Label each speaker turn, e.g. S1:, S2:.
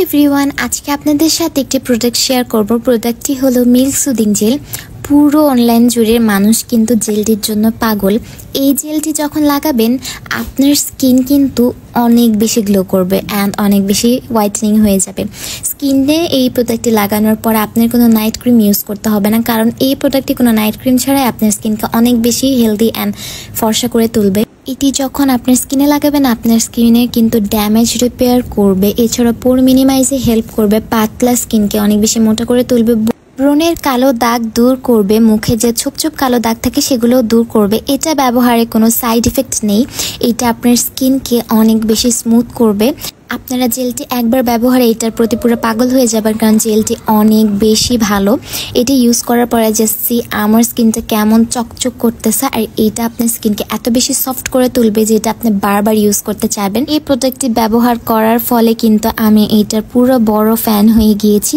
S1: Everyone, আজকে আপনাদের সাথে একটি প্রোডাক্ট শেয়ার করব। প্রোডাক্টটি হলো মিল্ক সুদিং জেল। পুরো অনলাইন জুড়ে মানুষ কিন্তু জেলটির জন্য পাগল। এই জেলটি যখন লাগাবেন আপনার স্কিন কিন্তু অনেক বেশি গ্লো করবে অ্যান্ড অনেক বেশি হোয়াইটেনিং হয়ে যাবে। স্কিনে এই প্রোডাক্টটি লাগানোর পর আপনার কোনো নাইট ক্রিম ইউজ করতে হবে না, কারণ এই প্রোডাক্টটি কোনো নাইট ক্রিম ছাড়াই আপনার স্কিনকে অনেক বেশি হেলদি অ্যান্ড ফর্সা করে তুলবে। এটি যখন আপনার স্কিনে লাগাবেন আপনার স্কিনে কিন্তু ড্যামেজ রিপেয়ার করবে, এছাড়া পোর মিনিমাইজে হেল্প করবে, পাতলা স্কিনকে অনেক বেশি মোটা করে তুলবে, ব্রণের কালো দাগ দূর করবে, মুখে যে ছোপ ছোপ কালো দাগ থাকে সেগুলোও দূর করবে। এটা ব্যবহারে কোনো সাইড ইফেক্ট নেই, এটা আপনার স্কিনকে অনেক বেশি স্মুথ করবে। আপনারা জেলটি একবার ব্যবহারে এটার প্রতি পুরো পাগল হয়ে যাবেন, কারণ জেলটি অনেক বেশি ভালো। এটি ইউজ করার পরে জাস্ট আমার স্কিনটা কেমন চকচক করতেছে, আর এটা আপনার স্কিনকে এত বেশি সফট করে তুলবে যে এটা আপনি বারবার ইউজ করতে চাইবেন। এই প্রোডাক্টটি ব্যবহার করার ফলে কিন্তু আমি এইটার পুরো বড় ফ্যান হয়ে গিয়েছি।